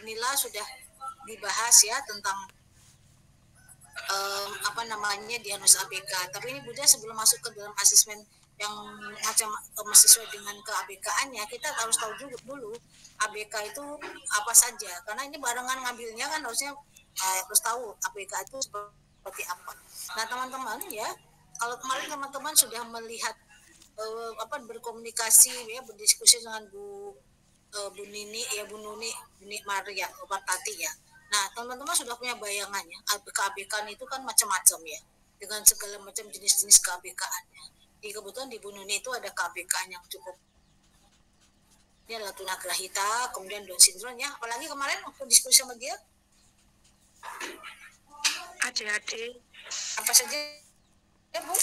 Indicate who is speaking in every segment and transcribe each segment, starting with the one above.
Speaker 1: Nila sudah dibahas ya tentang diagnosis ABK. Tapi ini Bunda sebelum masuk ke dalam asesmen yang macam sesuai dengan ke-ABK-annya, kita harus tahu dulu ABK itu apa saja. Karena ini barengan ngambilnya kan harusnya harus tahu ABK itu seperti apa. Nah teman-teman ya, kalau kemarin teman-teman sudah melihat berkomunikasi ya, berdiskusi dengan Bu Nini ya, Bu Nuni Maria Obatati ya. Nah, teman-teman sudah punya bayangannya, ABK-ABK itu kan macam-macam ya, dengan segala macam jenis-jenis keABK-annya. Kebetulan di Bu Nuni itu ada keABK yang cukup. Ini adalah tunagrahita, kemudian Down syndrome ya. Apalagi kemarin waktu diskusi sama dia?
Speaker 2: ADHD.
Speaker 1: Apa saja ya, Bu?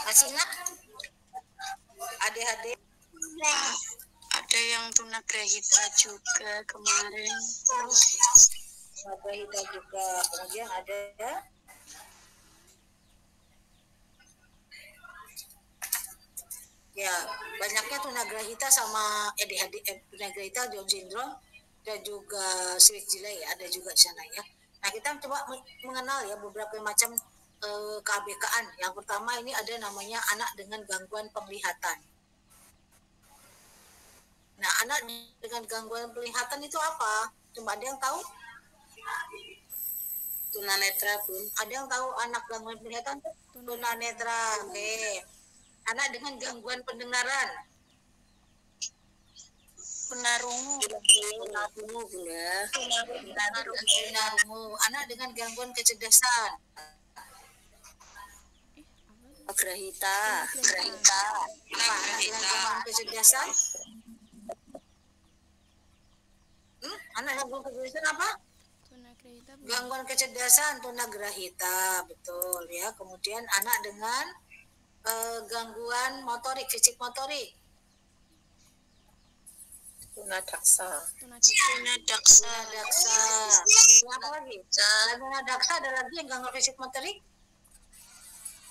Speaker 1: Masih ingat? ADHD.
Speaker 2: Ada yang tunagrahita juga kemarin.
Speaker 1: Tunagrahita juga. Kemudian ada ya banyaknya tunagrahita sama ADHD, tunagrahita, Down syndrome dan juga Switch delay ya, ada juga di sana ya. Nah kita coba mengenal ya beberapa macam keABK-an. Yang pertama ini ada namanya anak dengan gangguan penglihatan. Nah anak dengan gangguan penglihatan itu apa? Coba ada yang tahu?
Speaker 2: Tunanetra, Bun.
Speaker 1: Ada yang tahu anak gangguan penglihatan? Tunanetra. Oke. Anak dengan gangguan pendengaran.
Speaker 2: Tunarungu.
Speaker 1: Anak dengan gangguan kecerdasan.
Speaker 2: Grahita.
Speaker 1: Anak dengan gangguan kecerdasan. Anak dengan gangguan kecerdasan apa? Gangguan kecerdasan, tunagrahita, betul ya. Kemudian anak dengan gangguan motorik, fisik motorik.
Speaker 2: Tunadaksa.
Speaker 1: Apa lagi? Tunadaksa ada lagi yang gangguan fisik motorik.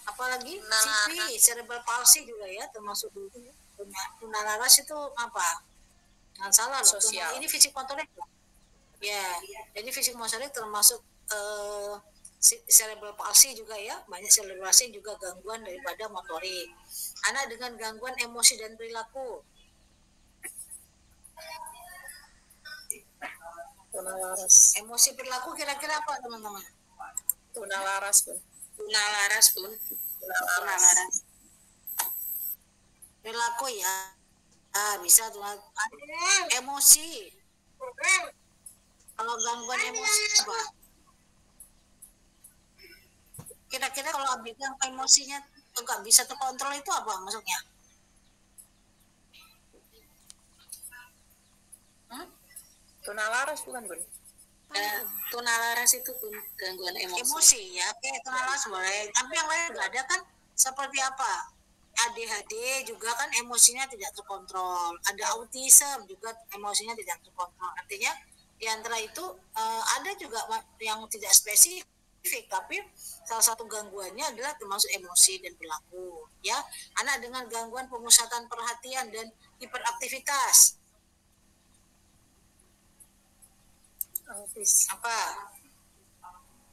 Speaker 1: Apalagi CP, cerebral palsy juga ya, termasuk dulu. Tunalaras itu apa? Jangan salah loh.
Speaker 2: Sosial.
Speaker 1: Ini fisik motorik. Ya, jadi fisik motorik termasuk cerebral palsy juga ya, banyak selebrasi juga gangguan daripada motorik. Anak dengan gangguan emosi dan perilaku.
Speaker 2: Tunalaras.
Speaker 1: Emosi perilaku kira-kira apa teman-teman?
Speaker 2: Tunalaras, Bun.
Speaker 1: Perilaku ya. Bisa tuh. Emosi. Kalau gangguan emosi apa? Kira-kira kalau ABK emosinya nggak bisa terkontrol itu apa maksudnya?
Speaker 2: Tunalaras bukan, Bun?
Speaker 1: Tunalaras itu gangguan emosi ya. Oke, tunalaras boleh. Tapi yang lain nggak ada kan? Seperti apa? ADHD juga kan emosinya tidak terkontrol. Ada autism juga emosinya tidak terkontrol. Artinya di antara itu ada juga yang tidak spesifik, tapi salah satu gangguannya adalah termasuk emosi dan perilaku. Ya, anak dengan gangguan pemusatan perhatian dan hiperaktivitas. Apa?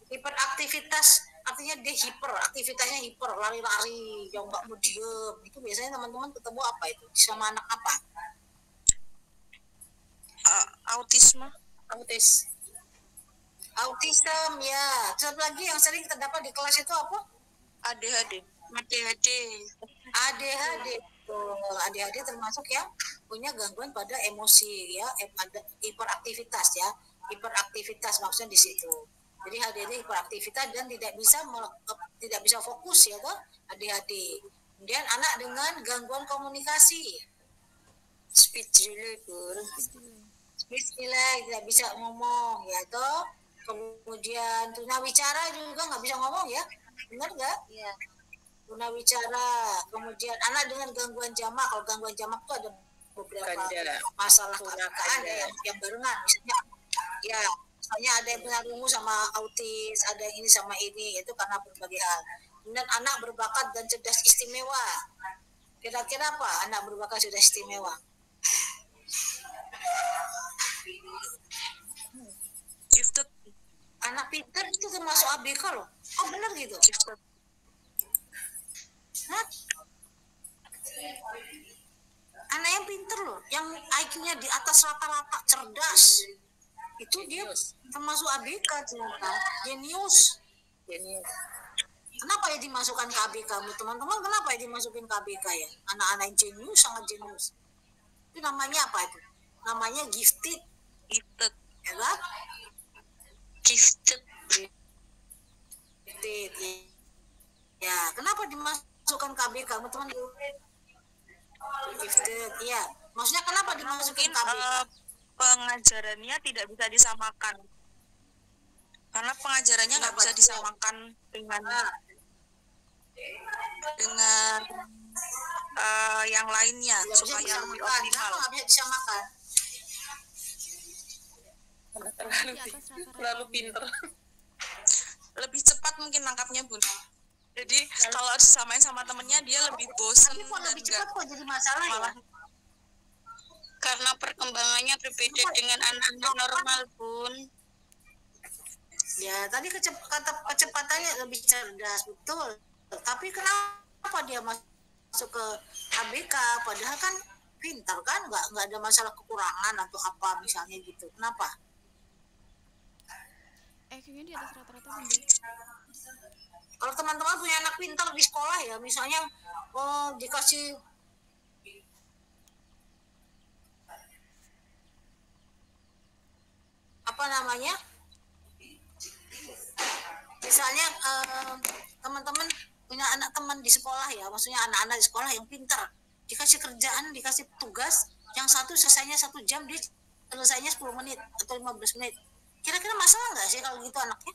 Speaker 1: Hiperaktivitas artinya dia aktivitasnya hiper, lari-lari, yang nggak mau diem. Itu biasanya teman-teman ketemu apa itu? Sama anak apa?
Speaker 2: Autisme.
Speaker 1: Autism ya. Satu lagi yang sering terdapat di kelas itu apa?
Speaker 2: ADHD.
Speaker 1: ADHD termasuk yang punya gangguan pada emosi ya, ada hiperaktivitas ya. Hiperaktivitas maksudnya di situ. Jadi ADHD hiperaktivitas dan tidak bisa fokus ya toh, ADHD. Kemudian anak dengan gangguan komunikasi.
Speaker 2: Speech delay, Bun.
Speaker 1: Speech delay, tidak bisa ngomong ya toh. Kemudian tunawicara juga nggak bisa ngomong ya, benar nggak?
Speaker 2: Iya.
Speaker 1: Tunawicara. Kemudian anak dengan gangguan jamak. Kalau gangguan jamak itu ada beberapa masalah keadaan yang barengan. Misalnya ada yang tunarungu sama autis, ada yang ini sama ini, itu karena berbagai hal. Kemudian anak berbakat dan cerdas istimewa. Kira-kira apa anak berbakat cerdas istimewa? anak pintar itu termasuk ABK loh. Oh benar gitu? Hah? Anak yang pintar loh, yang IQ-nya di atas rata-rata, cerdas, itu dia termasuk ABK ternyata, jenius. Kenapa ya dimasukkan ke ABK, teman-teman? Kenapa ya dimasukin ke ABK ya? Anak-anak yang jenius, sangat jenius. Itu namanya apa itu? Namanya gifted.
Speaker 2: Gifted.
Speaker 1: Ya kan?
Speaker 2: Gifted.
Speaker 1: Gifted. Ya, kenapa dimasukkan ke ABK, teman-teman? Gifted, ya. Maksudnya kenapa dimasukin ke ABK?
Speaker 2: Pengajarannya tidak bisa disamakan. Karena pengajarannya nggak bisa disamakan dengan yang lainnya
Speaker 1: tidak
Speaker 2: supaya lebih optimal.
Speaker 1: Kenapa nggak bisa disamakan?
Speaker 2: Terlalu pinter. Lebih cepat mungkin nangkapnya, Bun. Jadi kalau disamain sama temennya dia lebih bosan.
Speaker 1: Tapi kok lebih cepat kok jadi masalah malah ya?
Speaker 2: Karena perkembangannya berbeda dengan anak-anak normal, Bun.
Speaker 1: Ya, tadi kata kecepatannya lebih cerdas, betul. Tapi kenapa dia masuk ke ABK? Padahal kan pintar kan, nggak ada masalah kekurangan atau apa misalnya gitu. Kenapa?
Speaker 3: IQ-nya di atas rata-rata, Bunda.
Speaker 1: Kalau teman-teman punya anak pintar di sekolah ya, misalnya dikasih apa namanya? Misalnya teman-teman punya anak teman di sekolah ya, maksudnya anak-anak di sekolah yang pintar, dikasih kerjaan, dikasih tugas, yang satu selesainya 1 jam, dia selesainya 10 menit atau 15 menit. Kira-kira masalah nggak sih kalau gitu anaknya?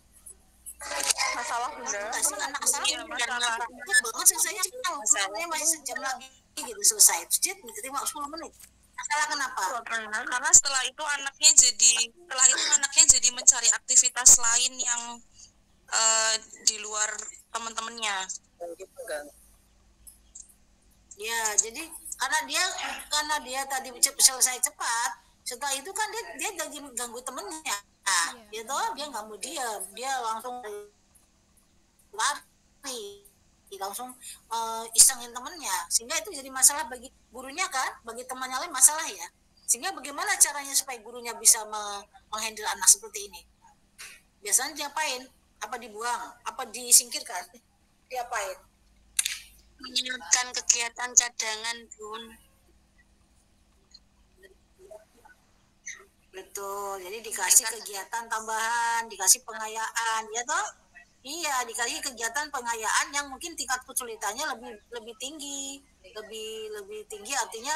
Speaker 2: Masalah, Bunda.
Speaker 1: Nggak sih, anak masalah
Speaker 2: Iya, masalah.
Speaker 1: banget selesainya, sebenarnya masih sejam lagi gitu selesai, terus dia diterima 10 menit. Masalah kenapa?
Speaker 2: Karena setelah itu anaknya jadi mencari aktivitas lain yang di luar teman-temannya.
Speaker 1: Ya, jadi karena dia tadi selesai cepat, setelah itu kan dia ganggu temennya. Nah, gitu, dia nggak mau diam, dia langsung lari, langsung isengin temennya, sehingga itu jadi masalah bagi gurunya kan, bagi temannya lain masalah ya. Sehingga bagaimana caranya supaya gurunya bisa menghandle anak seperti ini? Biasanya diapain? Apa dibuang? Apa disingkirkan? Diapain?
Speaker 2: Menyiapkan kegiatan cadangan, Bun.
Speaker 1: Betul, jadi dikasih kegiatan tambahan, dikasih pengayaan, ya toh? Iya, dikasih kegiatan pengayaan yang mungkin tingkat kesulitannya lebih tinggi, lebih tinggi, artinya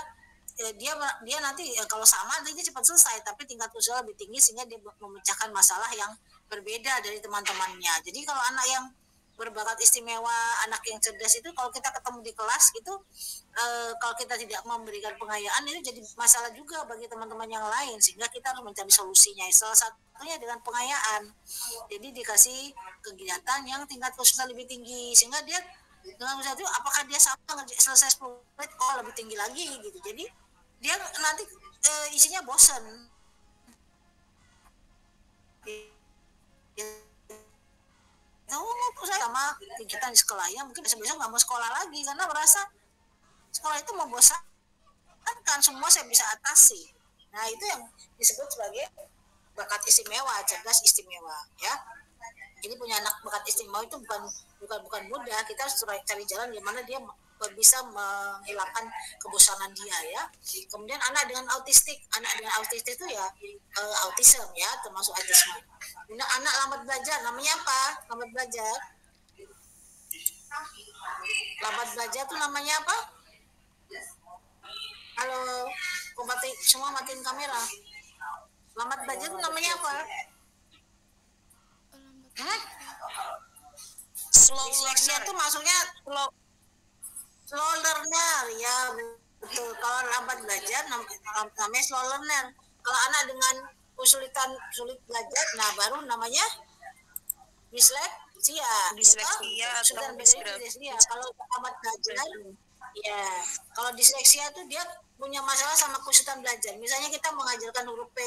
Speaker 1: dia nanti kalau sama nanti cepat selesai, tapi tingkat kesulitan lebih tinggi sehingga dia memecahkan masalah yang berbeda dari teman-temannya. Jadi kalau anak yang berbakat istimewa, anak yang cerdas itu kalau kita ketemu di kelas itu kalau kita tidak memberikan pengayaan itu jadi masalah juga bagi teman-teman yang lain, sehingga kita harus mencari solusinya. Salah satunya dengan pengayaan. Jadi dikasih kegiatan yang tingkat kesulitan lebih tinggi, sehingga dia dengan usaha itu apakah dia sama selesai 10 menit lebih tinggi lagi gitu. Jadi dia nanti isinya bosan. Saya sama kegiatan di sekolah ya, mungkin besok nggak mau sekolah lagi karena merasa sekolah itu membosankan, semua saya bisa atasi. Nah itu yang disebut sebagai bakat istimewa, cerdas istimewa ya. Jadi punya anak bakat istimewa itu bukan mudah, kita harus cari jalan gimana dia bisa menghilangkan kebosanan dia ya. Kemudian anak dengan autistik itu ya autism ya, termasuk autisme. Anak lambat belajar, namanya apa? Lambat belajar tuh namanya apa? Halo, semua matiin kamera. Lambat belajar tuh namanya apa? Disleksia tuh maksudnya slow learner ya, betul. Kalau lambat belajar namanya slow learner. Kalau anak dengan sulit belajar, nah baru namanya disleksia. Kalau lambat belajar ya, kalau disleksia tuh dia punya masalah sama kesulitan belajar. Misalnya kita mengajarkan huruf P,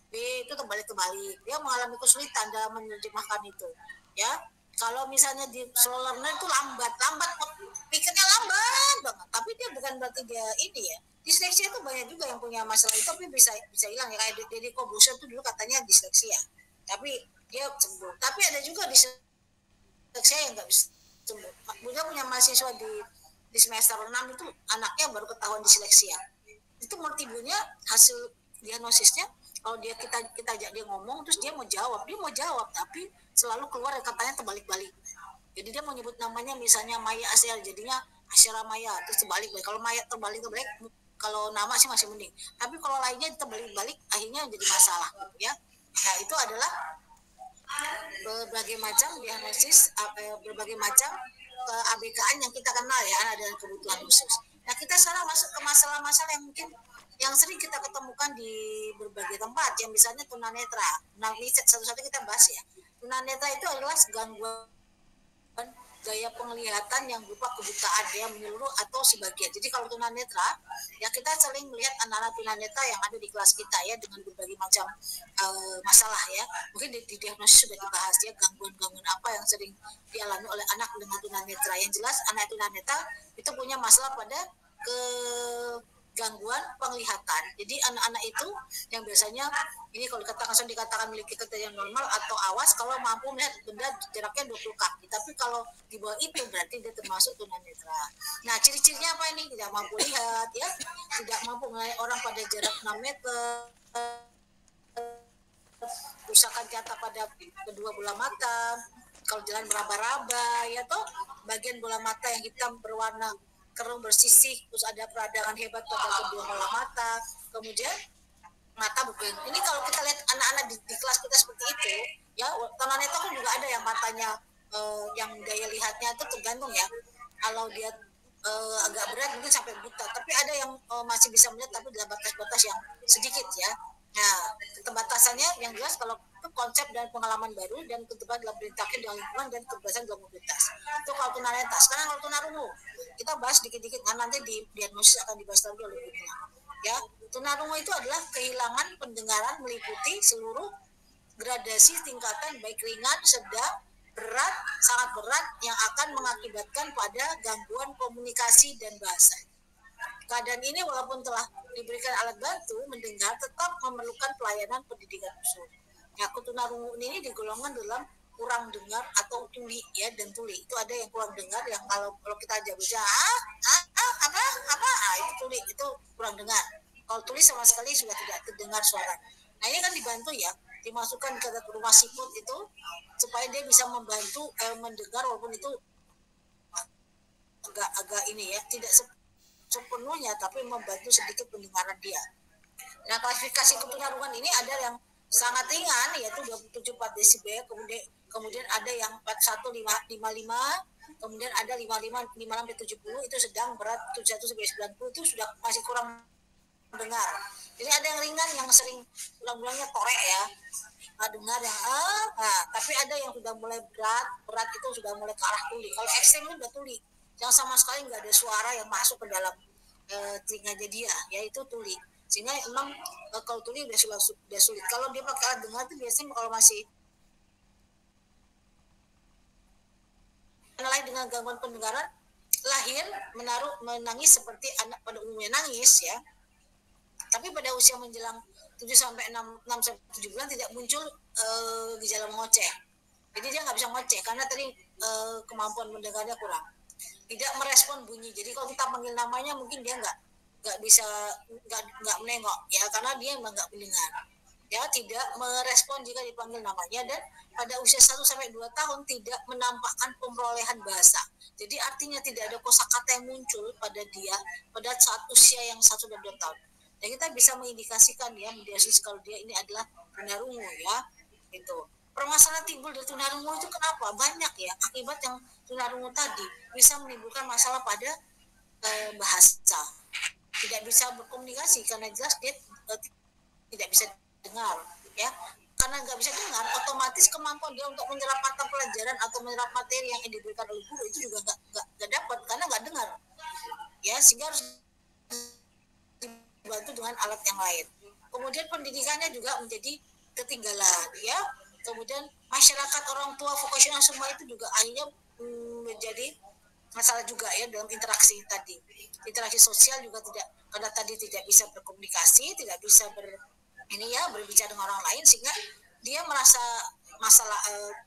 Speaker 1: B itu terbalik-terbalik. Dia mengalami kesulitan dalam menerjemahkan itu. Ya, kalau misalnya di slow learner itu lambat, pikirnya lambat banget. Tapi dia bukan berarti dia ini ya. Disleksia itu banyak juga yang punya masalah itu, tapi bisa hilang ya. Kayak Deddy Corbuzier itu dulu katanya disleksia, tapi dia sembuh. Tapi ada juga disleksia yang nggak bisa sembuh. Dia punya mahasiswa di semester 6 itu anaknya baru ketahuan disleksia. Itu menurut ibunya hasil diagnosisnya, kalau kita ajak dia ngomong terus dia mau jawab tapi selalu keluar katanya terbalik-balik. Jadi dia mau nyebut namanya misalnya Maya Asyar, jadinya Asyara Maya, terus terbalik-balik. Kalau Maya terbalik-balik, kalau nama sih masih mending, tapi kalau lainnya terbalik-balik akhirnya jadi masalah ya. Nah itu adalah berbagai macam diagnosis, berbagai macam ABK-an yang kita kenal ya, ada kebutuhan khusus. Nah kita sekarang masuk ke masalah-masalah yang mungkin yang sering kita ketemukan di berbagai tempat, yang misalnya tunanetra. Nah ini satu-satu kita bahas ya. Tunanetra itu adalah gangguan gaya penglihatan yang berupa kebutaan ya, menyeluruh atau sebagian. Jadi kalau tunanetra ya kita sering melihat anak-anak tunanetra yang ada di kelas kita ya, dengan berbagai macam masalah ya. Mungkin di diagnosis sudah dibahas ya, gangguan-gangguan apa yang sering dialami oleh anak dengan tunanetra. Yang jelas anak tunanetra itu punya masalah pada gangguan penglihatan. Jadi anak-anak itu yang biasanya ini kalau dikatakan memiliki keterampilan normal atau awas kalau mampu melihat benda jaraknya 20 kaki. Tapi kalau di bawah itu berarti dia termasuk tunanetra. Nah, ciri-cirinya apa ini? Tidak mampu lihat ya, tidak mampu melihat orang pada jarak 6 meter, kerusakan nyata pada kedua bola mata, kalau jalan meraba-raba ya toh, bagian bola mata yang hitam berwarna kerum bersisih, terus ada peradangan hebat pada kedua bola mata, kemudian mata bergeleng. Ini kalau kita lihat anak-anak di kelas kita seperti itu ya, tunanetra kan juga ada yang matanya yang daya lihatnya itu tergantung ya, kalau dia agak berat mungkin sampai buta, tapi ada yang masih bisa melihat tapi dalam batas-batas yang sedikit ya. Nah, keterbatasannya yang jelas kalau itu konsep dan pengalaman baru dan keterbatasan dalam berinteraksi dengan lingkungan dan keterbatasan dalam mobilitas. Itu kalau tunanetra. Sekarang kalau tunarungu, kita bahas dikit-dikit, nah nanti di diagnosis akan dibahas lagi oleh Bu Nina. Ya, tunarungu itu adalah kehilangan pendengaran meliputi seluruh gradasi tingkatan baik ringan, sedang, berat, sangat berat yang akan mengakibatkan pada gangguan komunikasi dan bahasa. Keadaan ini walaupun telah diberikan alat bantu mendengar, tetap memerlukan pelayanan pendidikan khusus. Ya, tunarungu ini digolongkan dalam kurang dengar atau tuli ya, dan tuli itu ada yang kurang dengar yang kalau kita aja bisa apa itu tuli, itu kurang dengar. Kalau tuli sama sekali sudah tidak terdengar suara. Nah ini kan dibantu ya, dimasukkan ke rumah siput itu supaya dia bisa membantu mendengar, walaupun itu agak ini ya, tidak sepenuhnya tapi membantu sedikit pendengaran dia. Nah klasifikasi ketunarungan ini ada yang sangat ringan yaitu 27,4 desibel, kemudian ada yang 41,55, kemudian ada 55,70 itu sedang, berat 71 sampai 90 itu sudah masih kurang dengar. Jadi ada yang ringan yang sering ulang-ulangnya torek ya, dengar yang tapi ada yang sudah mulai berat itu sudah mulai ke arah tuli. Kalau ekstrem itu udah tuli yang sama sekali nggak ada suara yang masuk ke dalam telinganya dia, yaitu tuli. Sehingga memang kalau tuli udah sulit. Kalau dia pakai alat dengar itu biasanya kalau masih lain dengan gangguan pendengaran, lahir menangis seperti anak pada umumnya nangis ya. Tapi pada usia menjelang 7 sampai 6 sampai 7 bulan tidak muncul gejala mengoceh. Jadi dia nggak bisa ngoceh karena tadi kemampuan mendengarnya kurang. Tidak merespon bunyi. Jadi kalau kita panggil namanya mungkin dia nggak bisa nggak menengok ya, karena dia memang nggak mendengar. Ya, tidak merespon jika dipanggil namanya, dan pada usia 1 sampai 2 tahun tidak menampakkan pemerolehan bahasa. Jadi artinya tidak ada kosakata yang muncul pada dia pada saat usia yang 1 dan 2 tahun. Dan kita bisa mengindikasikan ya, mendiagnosis kalau dia ini adalah tunarungu ya. Itu. Permasalahan timbul dari tunarungu itu kenapa? Banyak ya, akibat yang tunarungu tadi bisa menimbulkan masalah pada bahasa. Tidak bisa berkomunikasi karena jelas dia tidak bisa dengar ya. Karena nggak bisa dengar, otomatis kemampuan dia untuk menyerap mata pelajaran atau menyerap materi yang diberikan oleh guru itu juga nggak dapat karena nggak dengar ya, sehingga harus dibantu dengan alat yang lain. kemudian pendidikannya juga menjadi ketinggalan ya, kemudian masyarakat, orang tua, vokasional semua itu juga akhirnya menjadi masalah juga ya dalam interaksi tadi, interaksi sosial juga tidak, karena tadi tidak bisa berkomunikasi, tidak bisa berbicara dengan orang lain, sehingga dia merasa masalah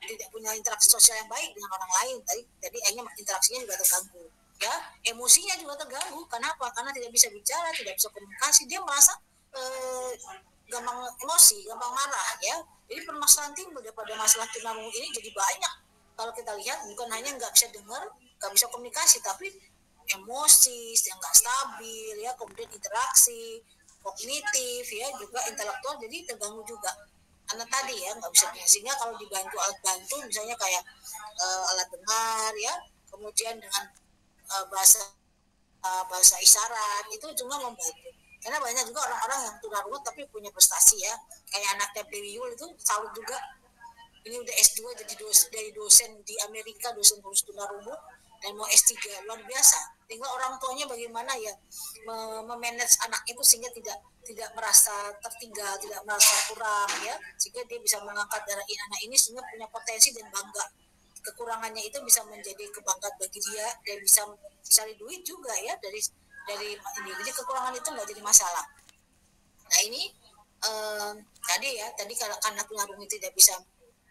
Speaker 1: tidak punya interaksi sosial yang baik dengan orang lain tadi, jadi akhirnya interaksinya juga terganggu ya, emosinya juga terganggu. Kenapa? Karena tidak bisa bicara, tidak bisa komunikasi, dia merasa gampang emosi, gampang marah ya. Jadi permasalahan timbul daripada masalah tunarungu ini jadi banyak. Kalau kita lihat bukan hanya nggak bisa dengar, nggak bisa komunikasi, tapi emosi yang nggak stabil ya, kemudian interaksi kognitif ya, juga intelektual jadi terganggu juga. Karena tadi ya nggak bisa, sehingga kalau dibantu alat bantu misalnya kayak alat dengar ya, kemudian dengan bahasa isyarat itu cuma membantu. Karena banyak juga orang-orang yang tunarungu tapi punya prestasi ya, kayak anaknya Dewi Yul itu salut juga, ini udah S2 jadi dari dosen di Amerika, dosen khusus tunarungu, dan mau S3, luar biasa. Tinggal orang tuanya bagaimana ya memanage anak itu sehingga tidak merasa tertinggal, tidak merasa kurang ya, sehingga dia bisa mengangkat darah anak ini sehingga punya potensi dan bangga. Kekurangannya itu bisa menjadi kebanggaan bagi dia dan bisa cari duit juga ya dari ini. Jadi kekurangan itu nggak jadi masalah. Nah ini tadi kalau karena tunarungu tidak bisa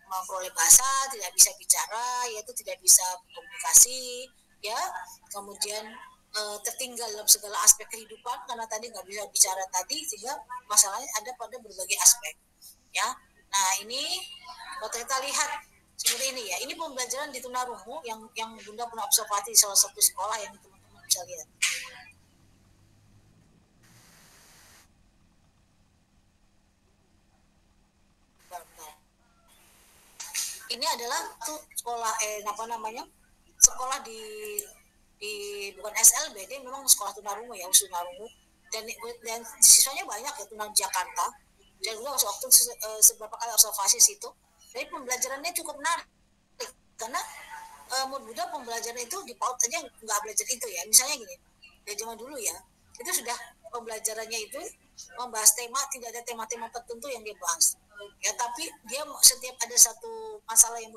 Speaker 1: memperoleh bahasa, tidak bisa bicara, yaitu tidak bisa komunikasi ya, kemudian tertinggal dalam segala aspek kehidupan karena tadi nggak bisa bicara tadi, sehingga masalahnya ada pada berbagai aspek ya. Nah ini kalau kita lihat seperti ini ya, ini pembelajaran di tunarungu yang Bunda pernah observasi di salah satu sekolah yang teman-teman bisa lihat. Ini adalah tuh sekolah sekolah di bukan SLB, dia memang sekolah tunarungu ya, tunarungu, dan siswanya banyak ya, tunarungu Jakarta. Dan juga waktu beberapa kali observasi situ, jadi pembelajarannya cukup menarik karena menurut Buddha pembelajaran itu di PAUD aja nggak belajar itu ya, misalnya gini, dari zaman dulu ya itu sudah pembelajarannya itu membahas tema, tidak ada tema-tema tertentu yang dia bahas ya, tapi dia setiap ada satu masalah yang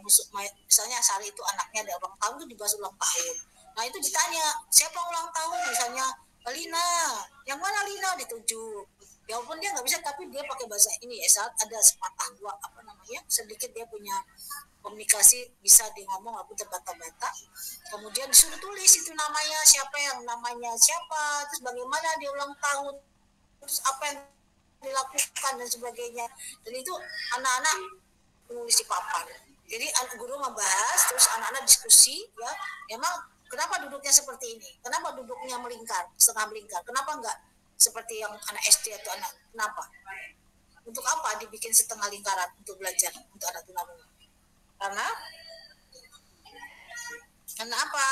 Speaker 1: misalnya Sari itu anaknya ada ulang tahun, itu dibahas ulang tahun. Nah itu ditanya siapa ulang tahun, misalnya Lina, yang mana Lina, ditunjuk ya, walaupun dia nggak bisa tapi dia pakai bahasa ini ya, saat ada sepatah dua sedikit dia punya komunikasi, bisa dia ngomong walaupun terbata-bata, kemudian disuruh tulis itu namanya siapa, terus bagaimana dia ulang tahun, terus apa yang dilakukan dan sebagainya, dan itu anak-anak menulis di papan. Jadi guru membahas, terus anak-anak diskusi ya, emang kenapa duduknya seperti ini, kenapa duduknya melingkar, setengah melingkar, kenapa enggak seperti yang anak SD atau anak, kenapa, untuk apa dibikin setengah lingkaran untuk belajar untuk anak tunarungu, karena apa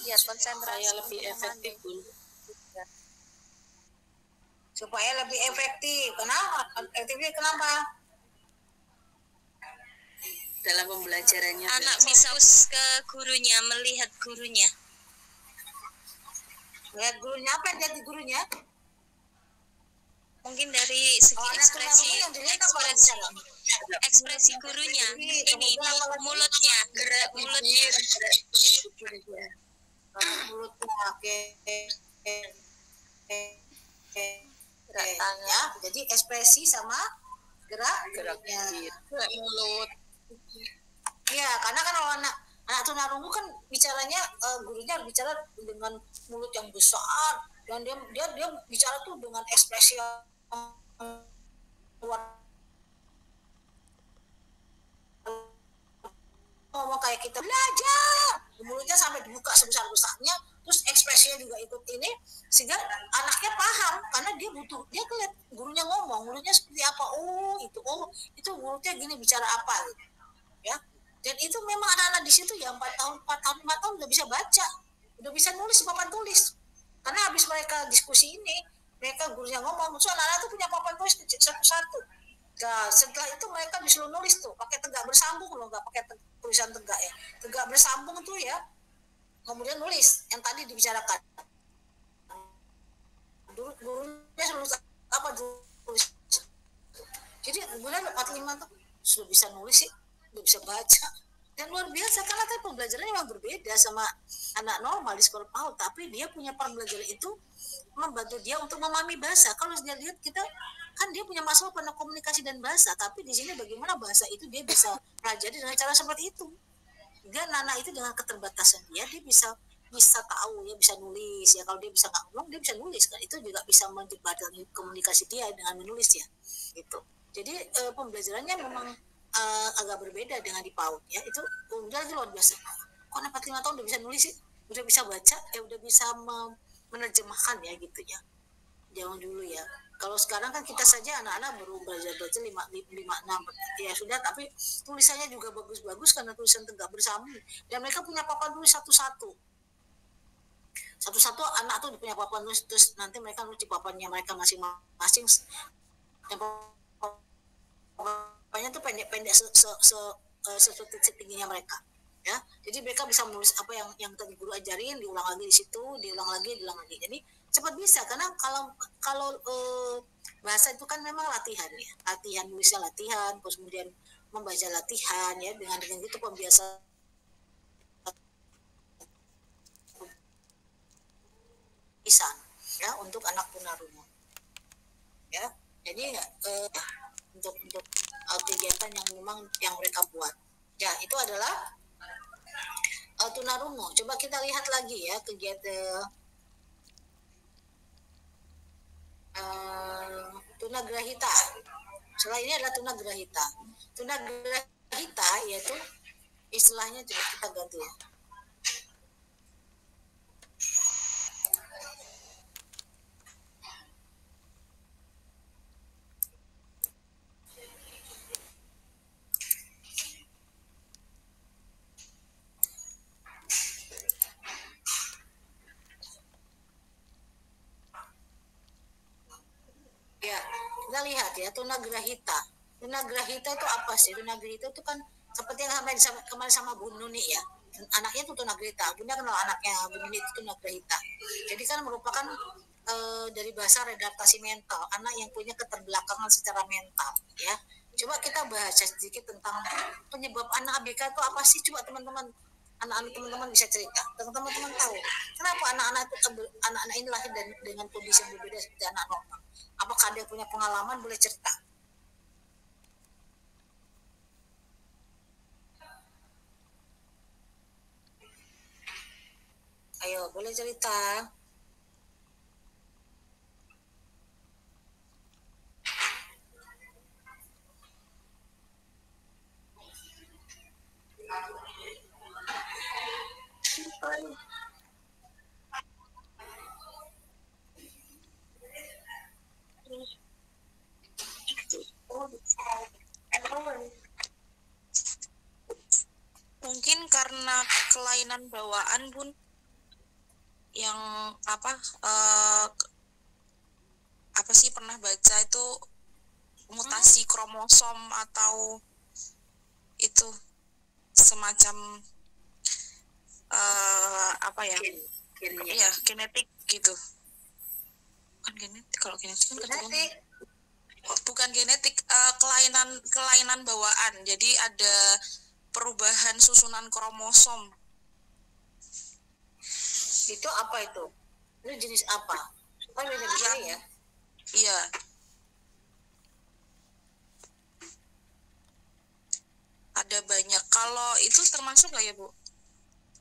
Speaker 2: ya, konsentrasi
Speaker 1: lebih efektif pun, supaya lebih efektif. Kenapa dalam pembelajarannya
Speaker 2: anak bisa ke gurunya, melihat gurunya,
Speaker 1: apa yang jadi gurunya,
Speaker 2: mungkin dari segi ekspresi gurunya, ini mulutnya, gerak mulutnya,
Speaker 1: ya, jadi ekspresi sama geraknya, gerak mulut ya, karena kan kalau anak tunarungu kan bicaranya gurunya bicara dengan mulut yang besar, dan dia bicara tuh dengan ekspresi yang ngomong kayak kita belajar, mulutnya sampai dibuka sebesar-besarnya, terus ekspresinya juga ikut ini, sehingga anaknya paham, karena dia ngeliat gurunya ngomong, mulutnya seperti apa, itu mulutnya gini, bicara apa gitu ya. Dan itu memang anak-anak di situ ya 4 tahun 5 tahun udah bisa baca, udah bisa nulis di papan tulis, karena habis mereka diskusi ini, mereka gurunya ngomong, so anak-anak tuh punya papan tulis satu-satu. Nah, setelah itu mereka disuruh nulis tuh pakai tegak bersambung loh, nggak pakai tulisan tegak ya, tegak bersambung tuh ya, kemudian nulis yang tadi dibicarakan. dulu gurunya lulus apa dulu. Jadi bulan 45 tuh sudah bisa nulis sih, sudah bisa baca. Dan luar biasa karena kan pembelajarannya memang berbeda sama anak normal di sekolah PAUD, tapi dia punya pembelajaran itu membantu dia untuk memahami bahasa. Kalau dia lihat kita kan dia punya masalah pada komunikasi dan bahasa, tapi di sini bagaimana bahasa itu dia bisa pelajari dengan cara seperti itu. Dia Nana itu dengan keterbatasan dia bisa tahu ya, bisa nulis ya. Kalau dia bisa nggak ngomong dia bisa nulis kan, itu juga bisa menjembatani komunikasi dia dengan menulis ya gitu. Jadi pembelajarannya memang agak berbeda dengan di PAUD ya. Itu udah luar biasa. Kok anak 45 tahun udah bisa nulis sih, udah bisa baca ya, udah bisa menerjemahkan ya gitu ya. Jangan dulu ya. Kalau sekarang kan kita saja anak-anak baru belajar baca 5, 6 ya sudah, tapi tulisannya juga bagus-bagus karena tulisan Tegak Bersama, dan mereka punya papan tulis satu-satu anak tuh punya papan tulis, terus nanti mereka nulis di papannya mereka masing-masing, dan papannya tuh pendek-pendek setingginya mereka ya. Jadi mereka bisa menulis apa yang tadi guru ajarin, diulang lagi di situ, diulang lagi. Jadi cepat bisa, karena kalau bahasa itu kan memang latihan ya, latihan nulisnya latihan, terus kemudian membaca latihan ya, dengan itu pembiasaan ya untuk anak tunarungu ya. Jadi untuk kegiatan yang memang yang mereka buat ya itu adalah tunarungu. Coba kita lihat lagi ya kegiatan tunagrahita. Setelah ini adalah tunagrahita. Tunagrahita yaitu istilahnya, coba kita ganti ya. Ya, kita lihat ya tunagrahita. Tunagrahita itu apa sih? Tunagrahita itu kan seperti yang kemarin sama Bu Nuni ya. Anaknya itu tunagrahita. Bunda kenal anaknya Bu Nuni itu tunagrahita. Jadi kan merupakan dari bahasa redaptasi mental, anak yang punya keterbelakangan secara mental ya. Coba kita bahas sedikit tentang penyebab anak ABK itu apa sih? Coba teman-teman teman-teman bisa cerita, teman-teman tahu kenapa anak-anak ini lahir dengan kondisi yang berbeda seperti anak normal. Apakah ada yang punya pengalaman, boleh cerita? Ayo, boleh cerita.
Speaker 2: Mungkin karena kelainan bawaan, Bun, yang apa sih pernah baca itu mutasi kromosom atau itu semacam apa ya? Iya, genetik gitu. Bukan genetik, kalau genetik kan
Speaker 1: genetik.
Speaker 2: Bukan genetik, kelainan bawaan. Jadi ada perubahan susunan kromosom.
Speaker 1: Itu apa itu? Itu jenis apa? Kan beda-beda ya?
Speaker 2: Iya. Ada banyak. Kalau itu termasuk nggak ya, Bu?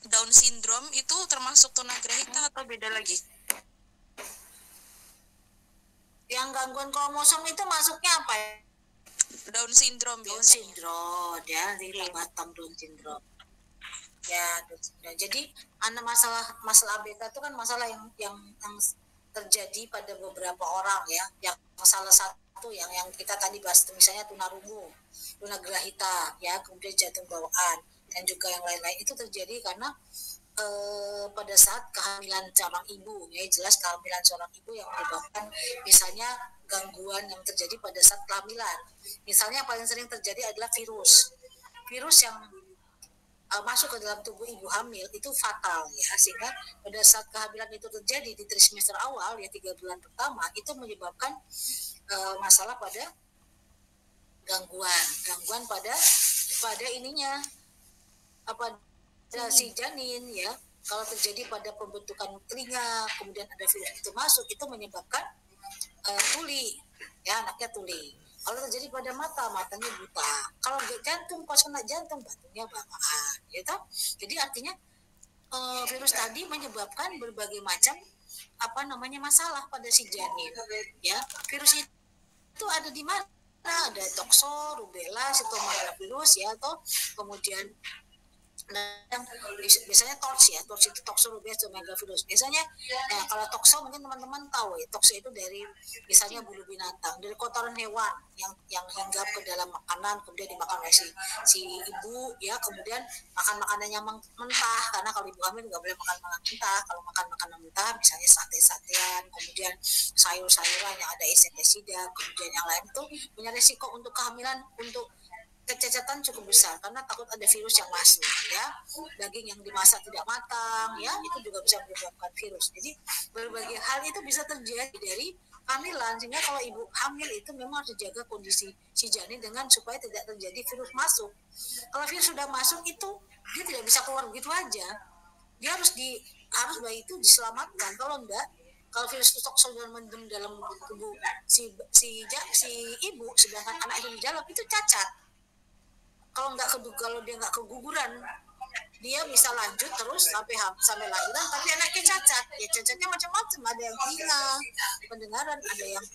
Speaker 2: Down syndrome itu termasuk tunagrahita atau beda lagi?
Speaker 1: Yang gangguan kromosom itu masuknya apa ya?
Speaker 2: Down syndrome.
Speaker 1: Down syndrome ya, di Batam Down syndrome. Ya, jadi masalah ABK itu kan masalah yang terjadi pada beberapa orang ya. Yang salah satu yang kita tadi bahas misalnya tunarungu, tunagrahita ya, kemudian jantung bawaan dan juga yang lain-lain itu terjadi karena pada saat kehamilan seorang ibu ya, jelas kehamilan seorang ibu yang menyebabkan misalnya gangguan yang terjadi pada saat kehamilan. Misalnya paling sering terjadi adalah virus yang masuk ke dalam tubuh ibu hamil itu fatal ya, sehingga pada saat kehamilan itu terjadi di trimester awal ya 3 bulan pertama itu menyebabkan masalah pada gangguan pada ininya apa si janin ya. Kalau terjadi pada pembentukan telinga, kemudian ada virus itu masuk, itu menyebabkan tuli ya, anaknya tuli. Kalau terjadi pada matanya buta. Kalau jantung, pas kena jantung batunya bawaan gitu. Jadi artinya virus tadi menyebabkan berbagai macam masalah pada si janin ya. Virus itu ada di mana? Ada toxo, rubella, cytomegalovirus ya, atau kemudian yang biasanya TORCH ya, TORCH itu toxorubella-cytomegalovirus biasanya. Nah kalau toxo mungkin teman-teman tahu ya, toxo itu dari misalnya bulu binatang, dari kotoran hewan yang hinggap ke dalam makanan kemudian dimakan oleh si ibu ya, kemudian makan makanannya mentah, karena kalau ibu hamil nggak boleh makan makanan mentah. Kalau makan makanan mentah misalnya sate-satean, kemudian sayur-sayuran yang ada insektisida, kemudian yang lain itu punya resiko untuk kehamilan, untuk kecacatan cukup besar karena takut ada virus yang masuk ya. Daging yang dimasak tidak matang ya, itu juga bisa menyebabkan virus. Jadi berbagai hal itu bisa terjadi dari kehamilan, sehingga kalau ibu hamil itu memang harus dijaga kondisi si janin dengan supaya tidak terjadi virus masuk. Kalau virus sudah masuk itu dia tidak bisa keluar begitu aja, dia harus bayi itu diselamatkan. Kalau enggak, kalau virus toksol mendem dalam tubuh si ibu sedangkan anak itu di dalam, itu cacat. Kalau dia nggak keguguran, dia bisa lanjut terus sampai lahiran, tapi anaknya cacat. Ya cacatnya macam-macam, ada yang hilang pendengaran, ada yang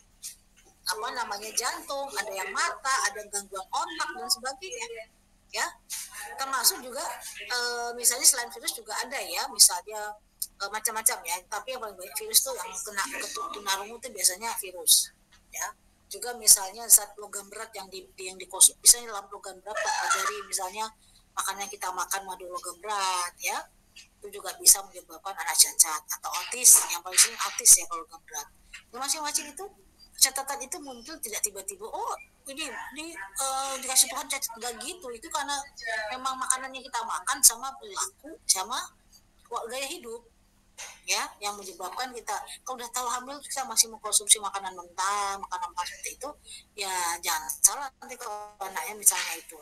Speaker 1: jantung, ada yang mata, ada gangguan otak dan sebagainya. Ya, termasuk juga misalnya selain virus juga ada ya, misalnya macam-macam ya. Tapi yang paling banyak virus tuh yang kena ke tunarungu itu biasanya virus. Ya. Juga misalnya zat logam berat yang dikonsumsi, misalnya dalam logam berat dari misalnya makanan kita makan madu logam berat ya, itu juga bisa menyebabkan anak cacat atau autis. Yang paling sering autis ya kalau logam berat. Masing-masing itu catatan itu muncul tidak tiba-tiba, oh ini dikasih Tuhan cacat, enggak gitu. Itu karena memang makanan yang kita makan sama perilaku sama gaya hidup ya, yang menyebabkan kita kalau udah tahu hamil kita masih mengkonsumsi makanan mentah, makanan seperti itu ya jangan salah, nanti kalau anaknya misalnya itu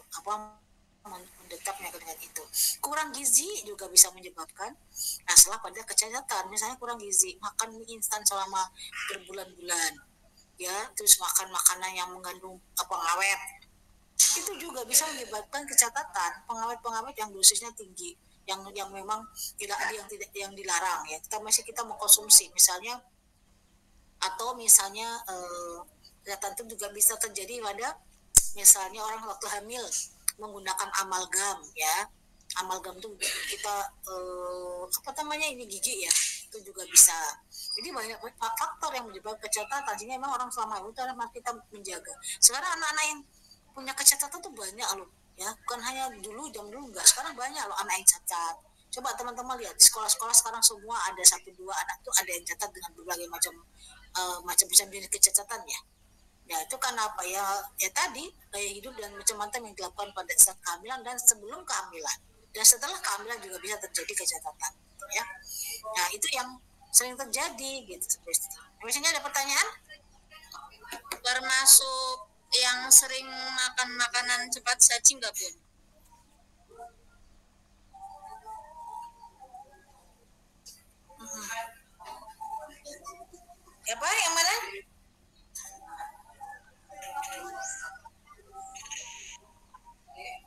Speaker 1: mendekatnya dengan itu. Kurang gizi juga bisa menyebabkan masalah pada kecacatan. Misalnya kurang gizi, makan mie instan selama berbulan-bulan ya, terus makan makanan yang mengandung pengawet, itu juga bisa menyebabkan kecacatan. Pengawet yang dosisnya tinggi, yang memang tidak ada yang dilarang ya, kita mengkonsumsi misalnya. Atau misalnya kecacatan itu juga bisa terjadi pada misalnya orang waktu hamil menggunakan amalgam ya. Amalgam itu kita ini gigi ya, itu juga bisa. Jadi banyak faktor yang menyebabkan kecacatan, sehingga memang orang selama itu harus kita menjaga. Sekarang anak-anak yang punya kecacatan tuh banyak loh ya, bukan hanya jam dulu enggak, sekarang banyak loh anak yang cacat. Coba teman-teman lihat di sekolah-sekolah sekarang semua ada 1-2 anak tuh ada yang cacat dengan berbagai macam jenis kecacatan ya. Ya itu karena apa ya tadi gaya hidup dan macam-macam yang dilakukan pada saat kehamilan dan sebelum kehamilan, dan setelah kehamilan juga bisa terjadi kecacatan gitu ya. Nah itu yang sering terjadi gitu. Misalnya ada pertanyaan?
Speaker 2: Termasuk yang sering makan makanan cepat saji nggak, Bun?
Speaker 1: Apa yang mana?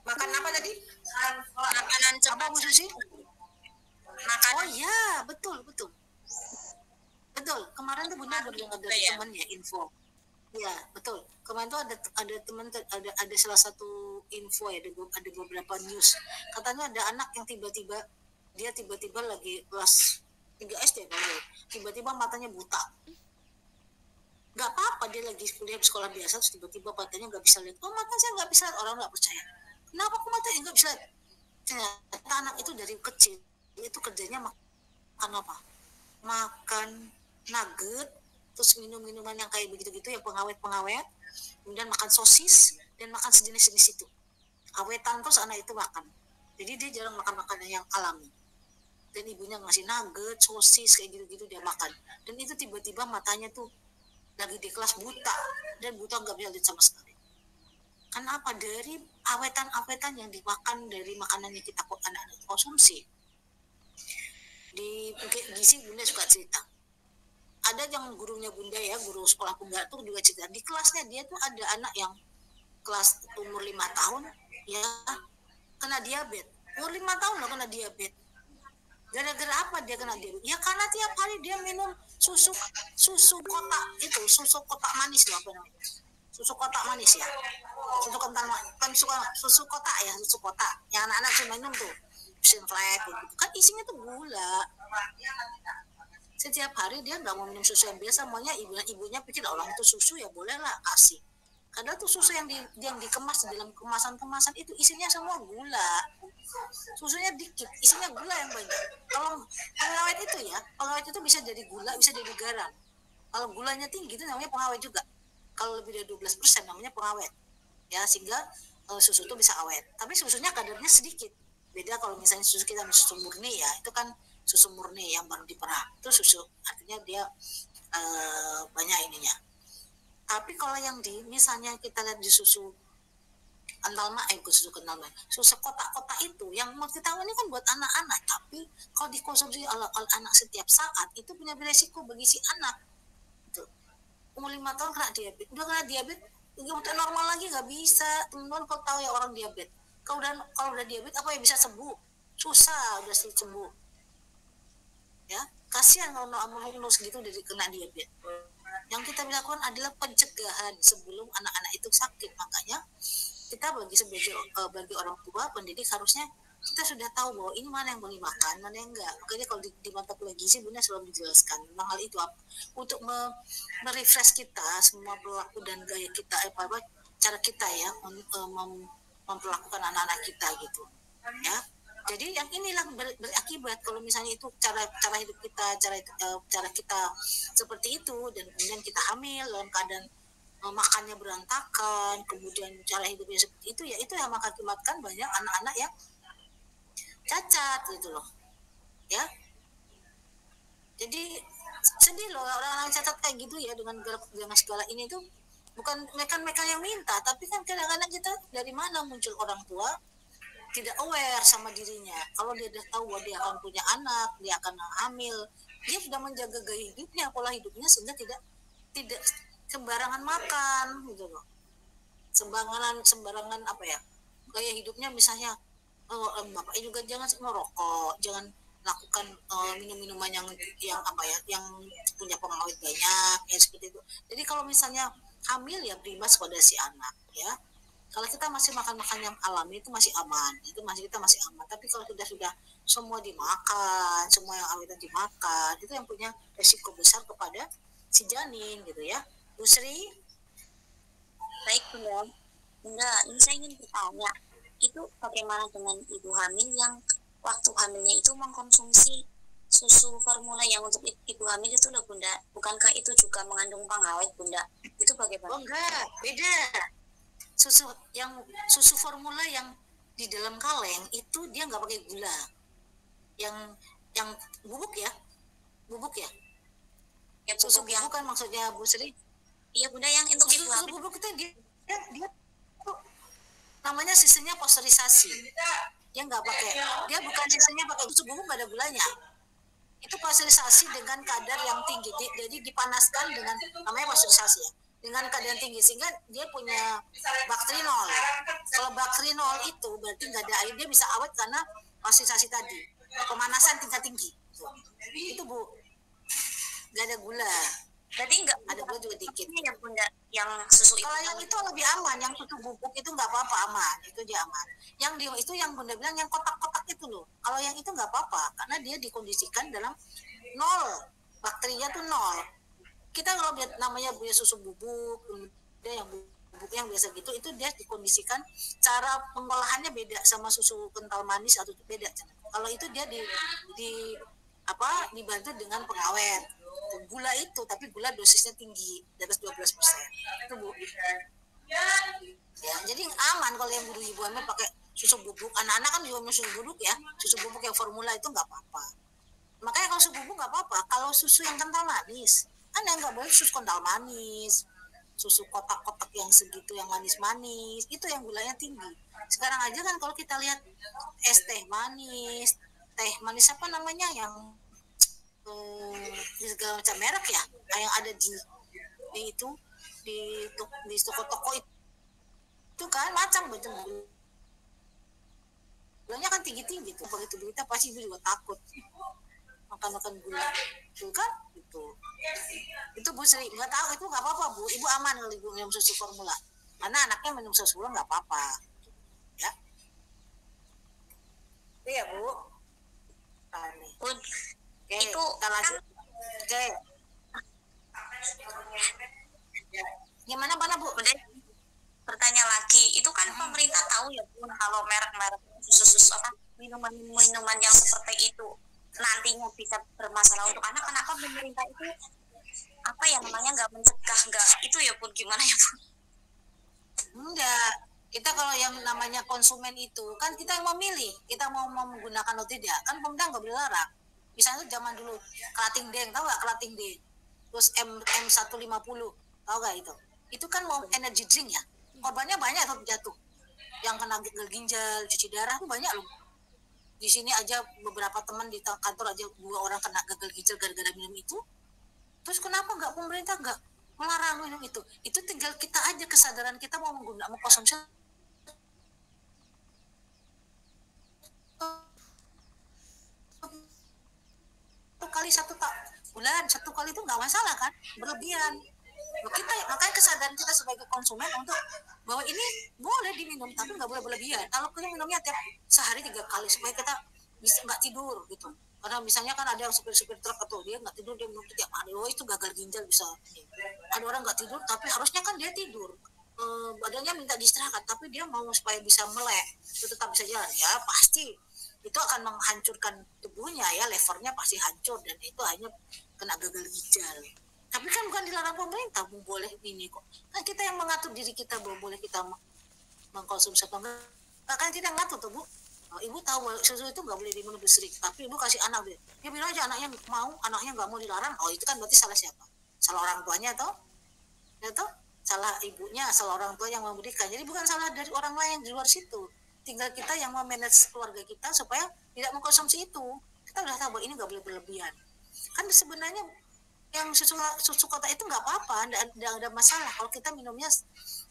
Speaker 1: Makan apa tadi?
Speaker 2: Makanan cepat.
Speaker 1: Apa Bu Susi? Oh iya, betul. Kemarin tuh Bunda baru dengar dari teman ya info. Ya betul. Kemarin tuh ada teman, ada salah satu info ya, ada beberapa news. Katanya ada anak yang tiba-tiba lagi kelas 3 SD baru, tiba-tiba matanya buta. Nggak apa-apa, dia lagi kuliah di sekolah biasa, terus tiba-tiba matanya nggak bisa lihat. Oh mata saya nggak bisa lihat, orang nggak percaya. Kenapa kok matanya nggak bisa lihat? Ternyata anak itu dari kecil itu kerjanya makan apa? Makan nugget, terus minum-minuman yang kayak begitu-gitu, yang pengawet-pengawet, kemudian makan sosis dan makan sejenis-jenis itu. Awetan terus anak itu makan. Jadi dia jarang makan makanan yang alami. Dan ibunya ngasih nugget, sosis kayak gitu-gitu dia makan. Dan itu tiba-tiba matanya tuh lagi di kelas buta, dan buta nggak bisa lihat sama sekali. Kenapa? Dari awetan-awetan yang dimakan dari makanan yang kita anak-anak konsumsi. Di gizi Bunda suka cerita. Ada yang gurunya Bunda ya, guru sekolah Bunda tuh juga cerita. Di kelasnya dia tuh ada anak yang kelas umur 5 tahun ya kena diabetes. Umur 5 tahun loh kena diabetes. Gara-gara apa dia kena diabetes? Ya karena tiap hari dia minum susu kotak itu, susu kotak manis loh apa namanya? Susu kotak manis ya. Susu kental kan susu kotak ya, susu kotak. Yang anak-anak cuma minum tuh. Sinflek gitu. Kan isinya tuh gula. Setiap hari dia nggak mau minum susu yang biasa, maunya ibunya pikir orang itu susu ya bolehlah kasih. Karena tuh susu yang dikemas dalam kemasan itu isinya semua gula. Susunya dikit, isinya gula yang banyak. Kalau pengawet itu ya, pengawet itu bisa jadi gula, bisa jadi garam. Kalau gulanya tinggi itu namanya pengawet juga. Kalau lebih dari 12% namanya pengawet. Ya, sehingga susu itu bisa awet. Tapi susunya kadarnya sedikit. Beda kalau misalnya susu kita susu murni ya, itu kan susu murni yang baru diperah. Itu susu, artinya dia banyak ininya. Tapi kalau yang misalnya kita lihat di susu susu kental manis, susu kotak-kotak itu yang multitawa ini kan buat anak-anak, tapi kalau dikonsumsi oleh anak setiap saat itu punya beresiko bagi si anak. Tuh. Umur 5 tahun kena diabetes, udah kena diabetes, udah normal lagi nggak bisa. Teman-teman kalau tahu ya orang diabetes, kalau udah diabetes apa yang bisa sembuh? Susah udah sembuh. Ya, kasihan kalau umur segitu udah kena diabetes. Yang kita lakukan adalah pencegahan sebelum anak-anak itu sakit. Makanya kita bagi orang tua pendidik harusnya kita sudah tahu bahwa ini mana yang boleh makan, mana yang enggak. Makanya kalau di mata kuliah gizi Bunda selalu menjelaskan tentang hal itu untuk merefresh kita semua perilaku dan gaya kita, cara kita ya memperlakukan anak-anak kita gitu. Ya. Jadi yang inilah berakibat kalau misalnya itu cara hidup kita, cara kita seperti itu, dan kemudian kita hamil dalam keadaan makannya berantakan, kemudian cara hidupnya seperti itu, ya itu yang mengakibatkan banyak anak-anak yang cacat gitu loh, ya. Jadi sedih loh orang-orang cacat kayak gitu ya, dengan segala ini tuh bukan mereka yang minta, tapi kan kadang-kadang kita dari mana muncul orang tua tidak aware sama dirinya. Kalau dia udah tahu bahwa dia akan punya anak, dia akan hamil, dia sudah menjaga gaya hidupnya, pola hidupnya, sehingga tidak sembarangan makan gitu loh. Sembarangan apa ya? Gaya hidupnya misalnya Bapak juga jangan merokok, jangan lakukan minum-minuman yang punya pengawet banyak ya seperti itu. Jadi kalau misalnya hamil ya berimbas pada si anak ya. Kalau kita masih makan yang alami itu masih aman, kita masih aman. Tapi kalau sudah semua dimakan, semua yang awetan dimakan, itu yang punya resiko besar kepada si janin gitu ya. Bu Sri?
Speaker 4: Baik Bunda, ini saya ingin bertanya, itu bagaimana dengan ibu hamil yang waktu hamilnya itu mengkonsumsi susu formula yang untuk ibu hamil itu loh Bunda? Bukankah itu juga mengandung pengawet Bunda? Itu bagaimana?
Speaker 1: Oh enggak, beda. Susu formula yang di dalam kaleng itu dia nggak pakai gula, yang bubuk ya susu bubuk yang kan maksudnya Bu Sri?
Speaker 4: Iya Bunda, yang untuk
Speaker 1: susu bubuk itu dia namanya sistemnya pasteurisasi, dia nggak pakai, dia bukan sistemnya pakai susu bubuk, nggak ada gulanya. Itu pasteurisasi dengan kadar yang tinggi, jadi dipanaskan dengan namanya pasteurisasi ya, dengan kadar tinggi sehingga dia punya baktrinol. Kalau baktrinol itu berarti nggak ada air, dia bisa awet karena pasteurisasi tadi, pemanasan tingkat tinggi. Itu Bu, nggak ada gula.
Speaker 4: Berarti nggak
Speaker 1: ada gula juga dikit.
Speaker 4: Ya Bunda, yang susu
Speaker 1: kalau yang itu lebih aman, yang susu bubuk itu nggak apa-apa, aman, itu dia aman. Yang itu yang Bunda bilang yang kotak-kotak itu loh, kalau yang itu nggak apa-apa karena dia dikondisikan dalam nol, bakterinya tuh nol. Kita kalau lihat namanya punya susu bubuk, dia yang bubuk yang biasa gitu, itu dia dikondisikan cara pengolahannya beda sama susu kental manis atau beda. Kalau itu dia dibantu dengan pengawet gula itu, tapi gula dosisnya tinggi di atas 12%. Itu Bu. Ya, jadi aman kalau yang ibu hamil pakai susu bubuk. Anak-anak kan juga minum susu bubuk ya, susu bubuk yang formula itu nggak apa-apa. Makanya kalau susu bubuk nggak apa-apa. Kalau susu yang kental manis, kan yang nggak boleh susu kental manis, susu kotak-kotak yang segitu yang manis-manis, itu yang gulanya tinggi. Sekarang aja kan kalau kita lihat es teh manis apa namanya yang segala macam merek ya, yang ada di itu di toko-toko itu kan macam-macam gulanya kan tinggi-tinggi tuh. Begitu kita pasti ibu juga takut makan gula itu kan itu Bu Sri nggak tahu, itu nggak apa-apa Bu, ibu aman kalau ibu minum susu formula karena anaknya minum susu formula nggak apa-apa ya. Iya Bu. Oke,
Speaker 4: itu
Speaker 1: kita lanjut. Oke. Gimana Bu?
Speaker 4: Udah bertanya lagi, itu kan pemerintah tahu ya Bun, kalau merek-merek susu apa minuman yang seperti itu nantinya bisa bermasalah untuk anak. Kenapa pemerintah itu apa ya namanya nggak mencegah, nggak itu ya Bun, gimana ya Bun?
Speaker 1: Enggak, kita kalau yang namanya konsumen itu kan kita yang memilih, kita mau menggunakan atau tidak, kan pemerintah nggak boleh larang. Misalnya zaman dulu Kelating Deng, tahu nggak Kelating Deng? Terus M150, tahu nggak itu? Itu kan mau energy drink ya, korbannya banyak tuh jatuh, yang kena gagal ginjal, cuci darah tuh banyak loh. Di sini aja beberapa teman di kantor aja 2 orang kena gagal ginjal gara-gara minum itu. Terus kenapa nggak pemerintah nggak melarang minum itu? Itu tinggal kita aja kesadaran kita mau menggunakan, mau konsumsi satu bulan 1 kali itu nggak masalah kan, berlebihan. Kita makanya kesadaran kita sebagai konsumen untuk bahwa ini boleh diminum tapi nggak boleh berlebihan. Kalau kita minumnya tiap sehari 3 kali supaya kita bisa nggak tidur gitu. Karena misalnya kan ada yang supir-supir truk atau dia nggak tidur, dia minum tiap hari, itu gagal ginjal bisa. Ada orang nggak tidur tapi harusnya kan dia tidur, badannya minta diistirahat tapi dia mau supaya bisa melek itu tetap bisa jalan, ya pasti itu akan menghancurkan tubuhnya ya, levernya pasti hancur dan itu hanya kena gagal ginjal. Tapi kan bukan dilarang pemerintah, boleh ini kok. Kan kita yang mengatur diri kita bahwa boleh kita mengkonsumsi atau enggak. Kan kita ngatur tuh Bu. Ibu tahu susu itu nggak boleh diminum Bu Sri, tapi ibu kasih anak dia. Ya bilang aja anaknya mau, anaknya nggak mau dilarang. Oh itu kan berarti salah siapa? Salah orang tuanya toh? Ya toh? Salah ibunya, salah orang tua yang memberikan. Jadi bukan salah dari orang lain di luar situ. Tinggal kita yang memanage keluarga kita supaya tidak mengkonsumsi itu. Kita udah tahu bahwa ini nggak boleh berlebihan. Kan sebenarnya yang susu kotak itu nggak apa-apa, nggak ada masalah kalau kita minumnya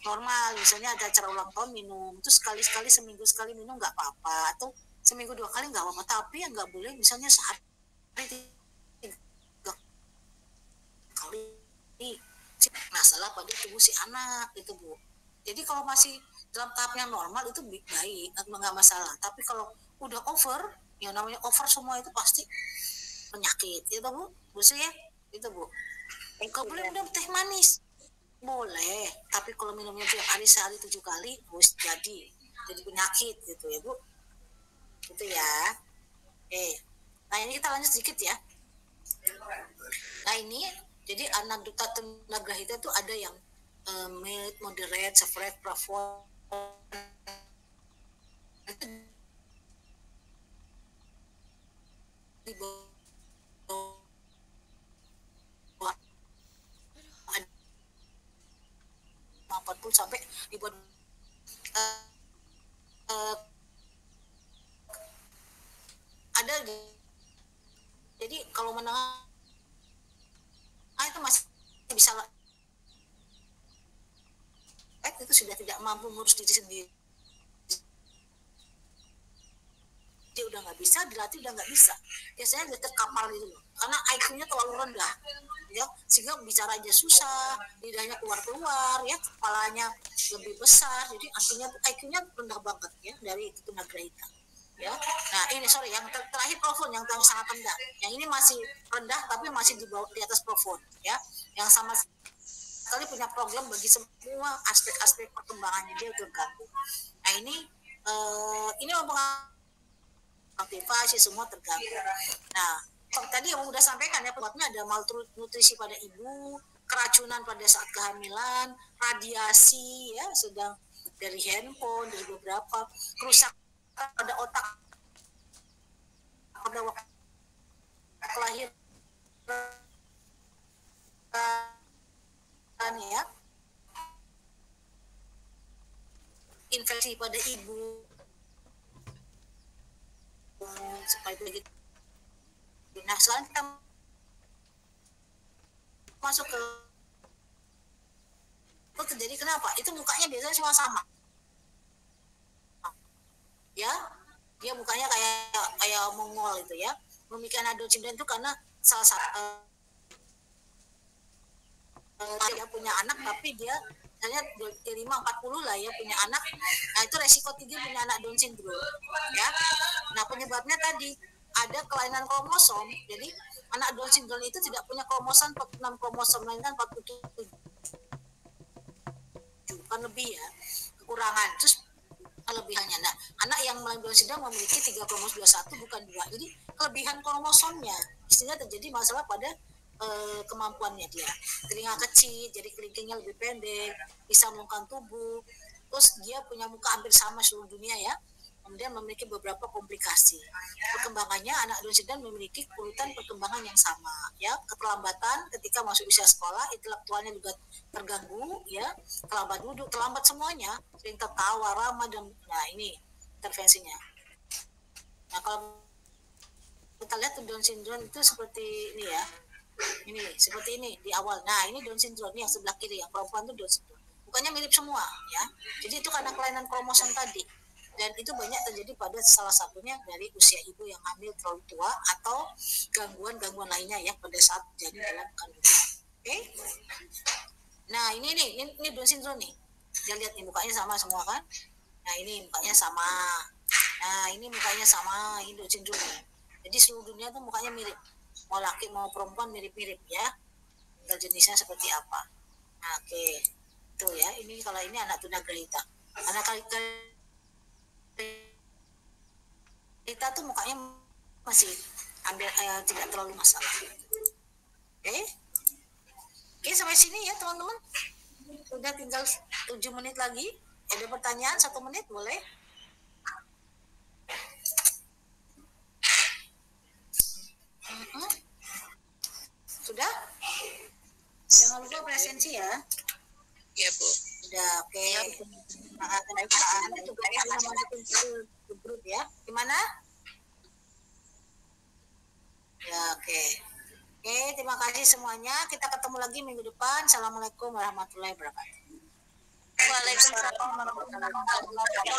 Speaker 1: normal. Misalnya ada acara ulang tahun minum, terus sekali-sekali seminggu sekali minum nggak apa-apa, atau seminggu 2 kali nggak apa-apa. Tapi yang nggak boleh misalnya sehari 3 kali. Masalah pada tubuh si anak itu Bu. Jadi kalau masih dalam tahap yang normal itu baik, nggak masalah. Tapi kalau udah over, yang namanya over semua itu pasti penyakit itu Bu. Maksudnya ya itu Bu. Kalau boleh minum teh manis boleh, tapi kalau minumnya tiap hari sehari 7 kali harus jadi penyakit gitu ya Bu. Gitu ya. Nah ini kita lanjut sedikit ya. Nah ini jadi anak duta tunagrahita itu ada yang mild, moderate, severate, profound. Di bawah 40 sampai di bawah ada. Jadi kalau menengah itu masih bisa, itu sudah tidak mampu ngurus diri sendiri, dia udah nggak bisa dilatih, udah nggak bisa, biasanya dia terkapar gitu loh, karena IQ-nya terlalu rendah ya, sehingga bicara aja susah, lidahnya keluar ya, kepalanya lebih besar, jadi artinya IQ-nya rendah banget ya dari tunagrahita ya. Nah ini sorry yang terakhir plafon yang sangat rendah, yang ini masih rendah tapi masih di bawah, di atas plafon ya, yang sama sekali punya problem bagi semua aspek-aspek perkembangannya dia terganggu. Nah ini aktivasi semua terganggu. Nah tadi yang udah sampaikan ya, penyebabnya ada malnutrisi pada ibu, keracunan pada saat kehamilan, radiasi ya, sedang dari handphone, dari beberapa kerusakan pada otak pada waktu kelahiran ya, infeksi pada ibu supaya begitu. Nah sekarang kita masuk ke itu terjadi kenapa? Itu mukanya biasanya semua sama ya, dia mukanya kayak Mongol itu ya. Memikirkan Down syndrome itu karena salah satu dia punya anak tapi dia misalnya 5-40 lah ya punya anak, nah itu resiko tinggi punya anak Down syndrome ya. Nah penyebabnya tadi ada kelainan kromosom, jadi anak Down syndrome itu tidak punya kromosom 46 kromosom melainkan 47 kan lebih ya, kekurangan. Terus kelebihannya, nah anak yang melahirkan Down syndrome memiliki 3 kromosom 21 bukan 2, jadi kelebihan kromosomnya sehingga terjadi masalah pada kemampuannya dia. Telinga kecil, jadi kelingkingnya lebih pendek, bisa mengungkapkan tubuh, terus dia punya muka hampir sama seluruh dunia ya. Kemudian memiliki beberapa komplikasi. Perkembangannya anak Down syndrome memiliki urutan perkembangan yang sama ya. Keterlambatan ketika masuk usia sekolah, intelektualnya juga terganggu ya, terlambat duduk, terlambat semuanya, sering tertawa, ramah dan nah ini intervensinya. Nah kalau kita lihat Down syndrome itu seperti ini ya. Ini seperti ini di awal. Nah ini Down syndrome ini yang sebelah kiri yang perempuan itu Down syndrome. Bukannya mirip semua ya. Jadi itu karena kelainan kromosom tadi. Dan itu banyak terjadi pada salah satunya dari usia ibu yang hamil terlalu tua atau gangguan-gangguan lainnya ya pada saat jadi dalam kandungan. Oke? Nah ini Down syndrome nih. Dia lihat nih mukanya sama semua kan? Nah ini mukanya sama. Nah ini mukanya sama. Ini Down syndrome nih. Jadi seluruh dunia tuh mukanya mirip. Mau laki mau perempuan mirip-mirip ya, tinggal jenisnya seperti apa. Nah, oke, tuh ya. Ini kalau ini anak tunagrahita. Anak kita tuh mukanya masih tidak terlalu masalah. Oke, sampai sini ya teman-teman. Sudah tinggal 7 menit lagi. Ada pertanyaan 1 menit boleh? Sudah? Jangan lupa presensi ya.
Speaker 2: Iya Bu.
Speaker 1: Sudah, oke. Anda juga bisa masukin ke grup ya. Gimana? Ya, oke. Oke, terima kasih semuanya. Kita ketemu lagi minggu depan. Assalamualaikum warahmatullahi wabarakatuh.
Speaker 2: Waalaikumsalam warahmatullahi wabarakatuh.